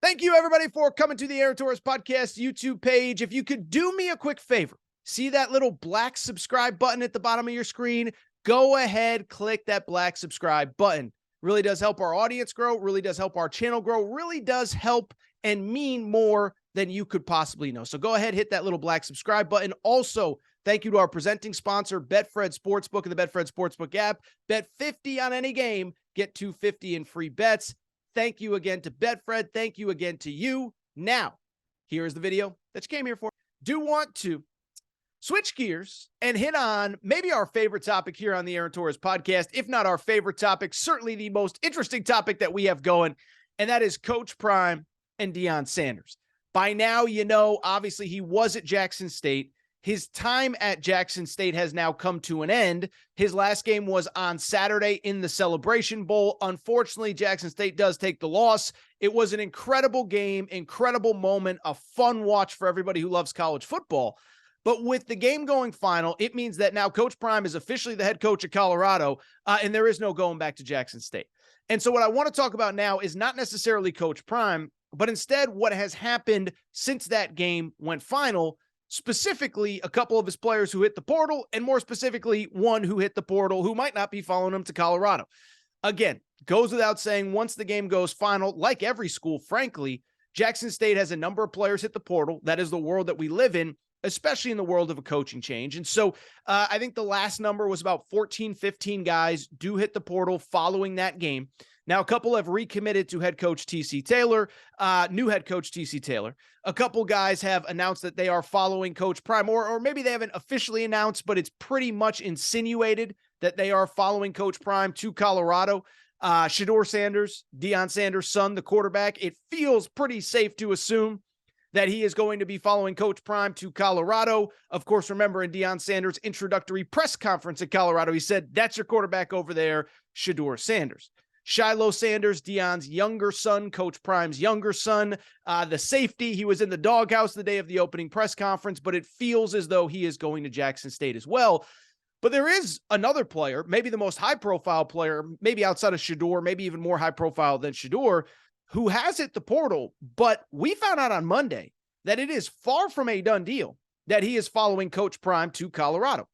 Thank you, everybody, for coming to the Aaron Torres Podcast YouTube page. If you could do me a quick favor, see that little black subscribe button at the bottom of your screen? Go ahead, click that black subscribe button. Really does help our audience grow, really does help our channel grow, really does help and mean more than you could possibly know. So go ahead, hit that little black subscribe button. Also, thank you to our presenting sponsor, Betfred Sportsbook and the Betfred Sportsbook app. Bet 50 on any game, get 250 in free bets. Thank you again to Betfred. Thank you again to you. Now, here is the video that you came here for. Do want to switch gears and hit on maybe our favorite topic here on the Aaron Torres Podcast, if not our favorite topic, certainly the most interesting topic that we have going, and that is Coach Prime and Deion Sanders. By now, you know, obviously he was at Jackson State. His time at Jackson State has now come to an end. His last game was on Saturday in the Celebration Bowl. Unfortunately, Jackson State does take the loss. It was an incredible game, incredible moment, a fun watch for everybody who loves college football. But with the game going final, it means that now Coach Prime is officially the head coach of Colorado, and there is no going back to Jackson State. And so what I want to talk about now is not necessarily Coach Prime, but instead what has happened since that game went final. Specifically, a couple of his players who hit the portal, and more specifically, one who hit the portal who might not be following him to Colorado. Again, goes without saying, once the game goes final, like every school, frankly, Jackson State has a number of players hit the portal. That is the world that we live in, especially in the world of a coaching change. And so I think the last number was about 14, 15 guys do hit the portal following that game. Now, a couple have recommitted to head coach TC Taylor, new head coach TC Taylor. A couple guys have announced that they are following Coach Prime, or maybe they haven't officially announced, but it's pretty much insinuated that they are following Coach Prime to Colorado. Shedeur Sanders, Deion Sanders' son, the quarterback, it feels pretty safe to assume that he is going to be following Coach Prime to Colorado. Of course, remember in Deion Sanders' introductory press conference at Colorado, he said, that's your quarterback over there, Shedeur Sanders. Shiloh Sanders, Deion's younger son, Coach Prime's younger son, the safety. He was in the doghouse the day of the opening press conference, but it feels as though he is going to Jackson State as well. But there is another player, maybe the most high-profile player, maybe outside of Shedeur, maybe even more high-profile than Shedeur, who has hit the portal. But we found out on Monday that it is far from a done deal that he is following Coach Prime to Colorado.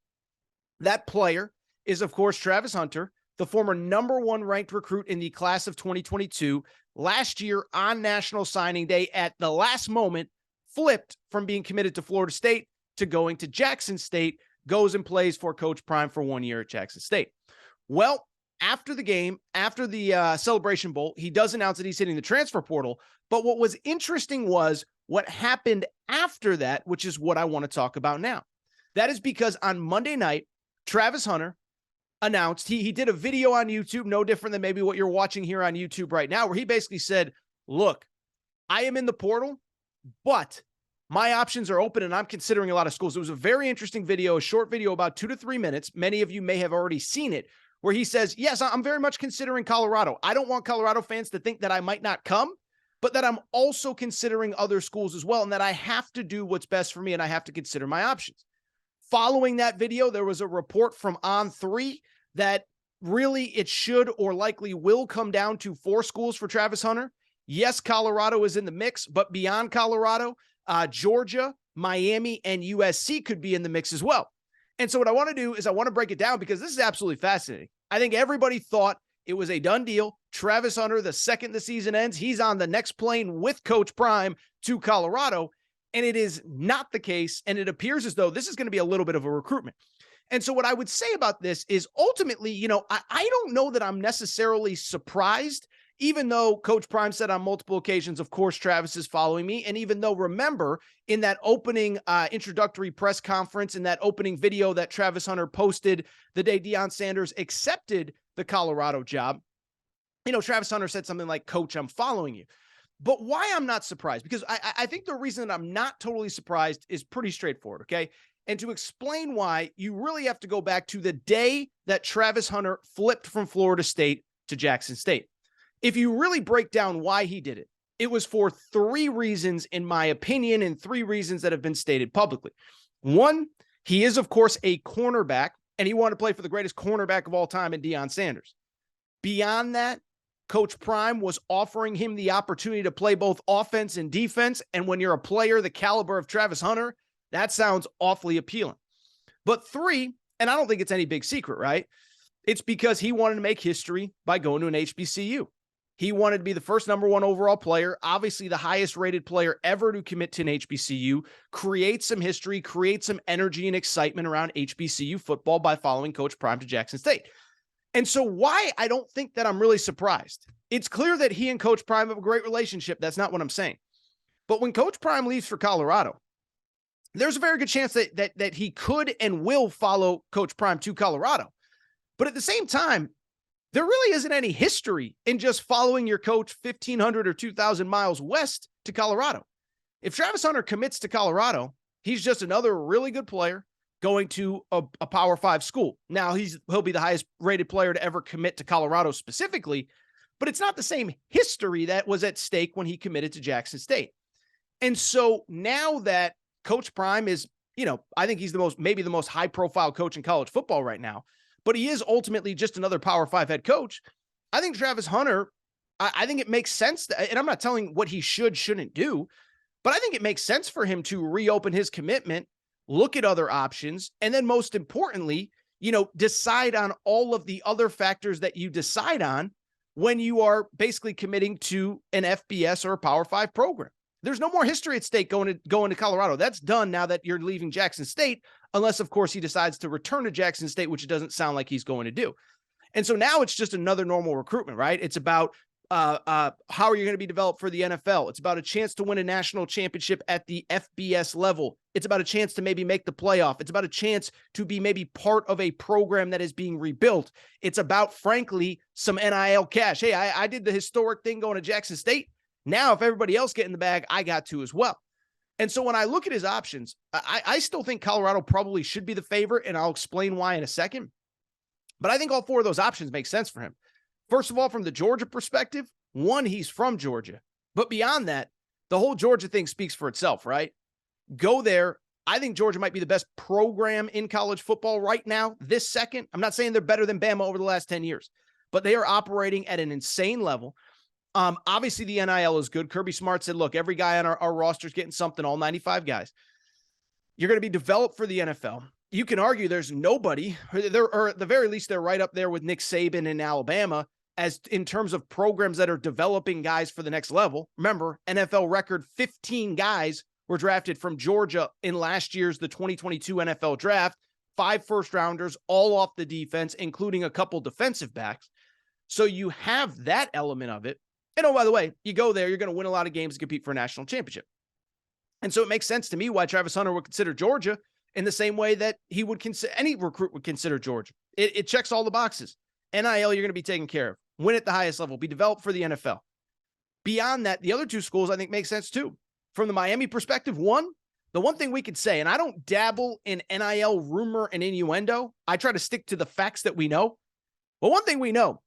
That player is, of course, Travis Hunter, the former number one ranked recruit in the class of 2022, last year on National Signing Day at the last moment, flipped from being committed to Florida State to going to Jackson State, goes and plays for Coach Prime for 1 year at Jackson State. Well, after the game, after the Celebration Bowl, he does announce that he's hitting the transfer portal. But what was interesting was what happened after that, which is what I want to talk about now. That is because on Monday night, Travis Hunter announced, he did a video on YouTube, no different than maybe what you're watching here on YouTube right now, where he basically said, look, I am in the portal, but my options are open and I'm considering a lot of schools. It was a very interesting video, a short video, about 2 to 3 minutes. Many of you may have already seen it, where he says, yes, I'm very much considering Colorado. I don't want Colorado fans to think that I might not come, but that I'm also considering other schools as well, and that I have to do what's best for me and I have to consider my options. Following that video, there was a report from On3 that really it should or likely will come down to 4 schools for Travis Hunter. Yes, Colorado is in the mix, but beyond Colorado, Georgia, Miami, and USC could be in the mix as well. And so what I want to do is I want to break it down because this is absolutely fascinating. I think everybody thought it was a done deal. Travis Hunter, the second the season ends, he's on the next plane with Coach Prime to Colorado. And it is not the case. And it appears as though this is going to be a little bit of a recruitment. And so what I would say about this is ultimately, you know, I don't know that I'm necessarily surprised, even though Coach Prime said on multiple occasions, of course, Travis is following me. And even though, remember, in that opening introductory press conference, in that opening video that Travis Hunter posted the day Deion Sanders accepted the Colorado job, you know, Travis Hunter said something like, Coach, I'm following you. But why I'm not surprised, because I think the reason that I'm not totally surprised is pretty straightforward, okay? And to explain why, you really have to go back to the day that Travis Hunter flipped from Florida State to Jackson State. If you really break down why he did it, it was for 3 reasons, in my opinion, and 3 reasons that have been stated publicly. One, he is, of course, a cornerback, and he wanted to play for the greatest cornerback of all time in Deion Sanders. Beyond that, Coach Prime was offering him the opportunity to play both offense and defense. And when you're a player the caliber of Travis Hunter, that sounds awfully appealing. But 3, and I don't think it's any big secret, right? It's because he wanted to make history by going to an HBCU. He wanted to be the first #1 overall player, obviously the highest rated player ever to commit to an HBCU, create some history, create some energy and excitement around HBCU football by following Coach Prime to Jackson State. And so why I don't think that I'm really surprised. It's clear that he and Coach Prime have a great relationship. That's not what I'm saying. But when Coach Prime leaves for Colorado, there's a very good chance that he could and will follow Coach Prime to Colorado. But at the same time, there really isn't any history in just following your coach 1,500 or 2,000 miles west to Colorado. If Travis Hunter commits to Colorado, he's just another really good player going to a Power 5 school. Now, he'll be the highest rated player to ever commit to Colorado specifically, but it's not the same history that was at stake when he committed to Jackson State. And so now that Coach Prime is, I think he's maybe the most high-profile coach in college football right now, but he is ultimately just another Power 5 head coach. I think Travis Hunter, I think it makes sense, and I'm not telling what he shouldn't do, but I think it makes sense for him to reopen his commitment, look at other options, and then most importantly, decide on all of the other factors that you decide on when you are basically committing to an FBS or a Power 5 program. There's no more history at stake going to Colorado. That's done now that you're leaving Jackson State, unless, of course, he decides to return to Jackson State, which it doesn't sound like he's going to do. And so now it's just another normal recruitment, right? It's about how are you going to be developed for the NFL? It's about a chance to win a national championship at the FBS level. It's about a chance to maybe make the playoff. It's about a chance to be maybe part of a program that is being rebuilt. It's about, frankly, some NIL cash. Hey, I did the historic thing going to Jackson State. Now, if everybody else get in the bag, I got to as well. And so when I look at his options, I still think Colorado probably should be the favorite, and I'll explain why in a second. But I think all 4 of those options make sense for him. First of all, from the Georgia perspective, 1, he's from Georgia. But beyond that, the whole Georgia thing speaks for itself, right? Go there. I think Georgia might be the best program in college football right now, this second. I'm not saying they're better than Bama over the last 10 years, but they are operating at an insane level. Obviously, the NIL is good. Kirby Smart said, look, every guy on our roster is getting something, all 95 guys. You're going to be developed for the NFL. You can argue there's nobody, or at the very least, they're right up there with Nick Saban in Alabama as in terms of programs that are developing guys for the next level. Remember, NFL record 15 guys were drafted from Georgia in last year's the 2022 NFL draft, 5 first-rounders, all off the defense, including a couple defensive backs. So you have that element of it. And oh, by the way, you go there, you're going to win a lot of games and compete for a national championship. And so it makes sense to me why Travis Hunter would consider Georgia in the same way that he would consider, any recruit would consider Georgia. It checks all the boxes. NIL, you're going to be taken care of. Win at the highest level. Be developed for the NFL. Beyond that, the other 2 schools I think make sense too. From the Miami perspective, the one thing we could say, and I don't dabble in NIL rumor and innuendo. I try to stick to the facts that we know. But one thing we know,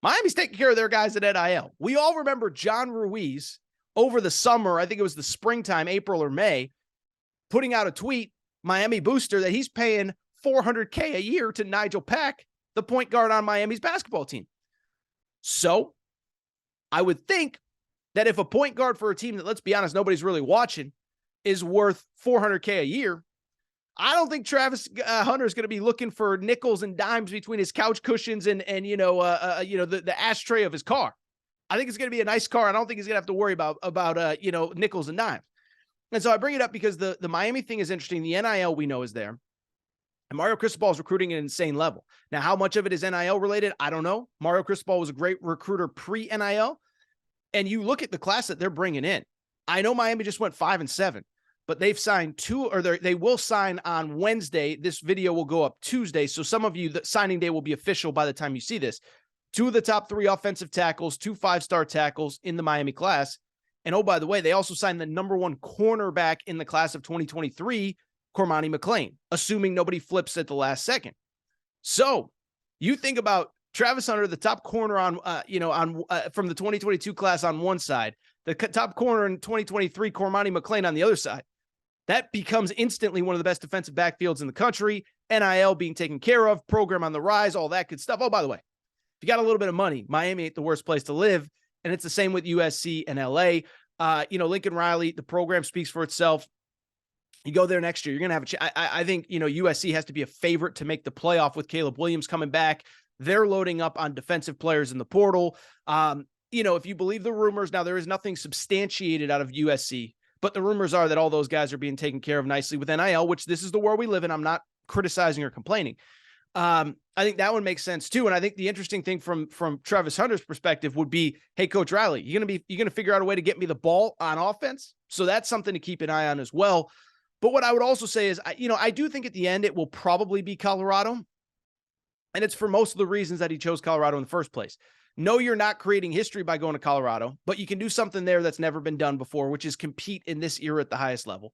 Miami's taking care of their guys at NIL. We all remember John Ruiz over the summer, I think it was the springtime, April or May, putting out a tweet, Miami booster, that he's paying $400K a year to Nigel Pack, the point guard on Miami's basketball team. So I would think that if a point guard for a team that, let's be honest, nobody's really watching, is worth $400K a year, I don't think Travis Hunter is going to be looking for nickels and dimes between his couch cushions and the ashtray of his car. I think it's going to be a nice car. I don't think he's going to have to worry about nickels and dimes. And so I bring it up because the Miami thing is interesting. The NIL we know is there. And Mario Cristobal is recruiting at an insane level. Now, how much of it is NIL related? I don't know. Mario Cristobal was a great recruiter pre-NIL. And you look at the class that they're bringing in. I know Miami just went 5-7. But they've signed 2, or they will sign on Wednesday. This video will go up Tuesday. So some of you, the signing day will be official by the time you see this. 2 of the top 3 offensive tackles, 2 5-star tackles in the Miami class. And oh, by the way, they also signed the #1 cornerback in the class of 2023, Cormani McClain, assuming nobody flips at the last second. So you think about Travis Hunter, the top corner from the 2022 class on one side, the top corner in 2023, Cormani McClain on the other side. That becomes instantly one of the best defensive backfields in the country. NIL being taken care of, program on the rise, all that good stuff. Oh, by the way, If you got a little bit of money, Miami ain't the worst place to live. And it's the same with USC and LA. Lincoln Riley, the program speaks for itself. You go there next year, you're going to have a chance. I think, USC has to be a favorite to make the playoff with Caleb Williams coming back. They're loading up on defensive players in the portal. If you believe the rumors, now there is nothing substantiated out of USC, but the rumors are that all those guys are being taken care of nicely with NIL, which this is the world we live in. I'm not criticizing or complaining. I think that would make sense too. And I think the interesting thing from Travis Hunter's perspective would be, hey, Coach Riley, you're going to figure out a way to get me the ball on offense. So that's something to keep an eye on as well. But what I would also say is, I do think at the end, it will probably be Colorado. And it's for most of the reasons that he chose Colorado in the first place. No, you're not creating history by going to Colorado, but you can do something there that's never been done before, which is compete in this era at the highest level.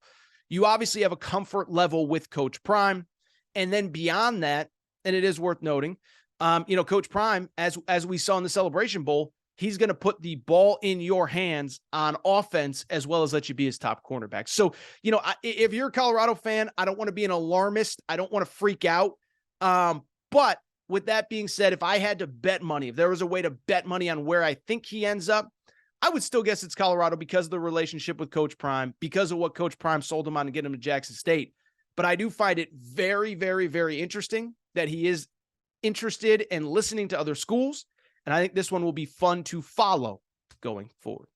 You obviously have a comfort level with Coach Prime. And then beyond that, and it is worth noting, Coach Prime, as we saw in the Celebration Bowl, he's going to put the ball in your hands on offense as well as let you be his top cornerback. So, if you're a Colorado fan, I don't want to be an alarmist. I don't want to freak out. But with that being said, if I had to bet money, if there was a way to bet money on where I think he ends up, I would still guess it's Colorado because of the relationship with Coach Prime, because of what Coach Prime sold him on to get him to Jackson State. But I do find it very, very, very interesting that he is interested in listening to other schools. And I think this one will be fun to follow going forward.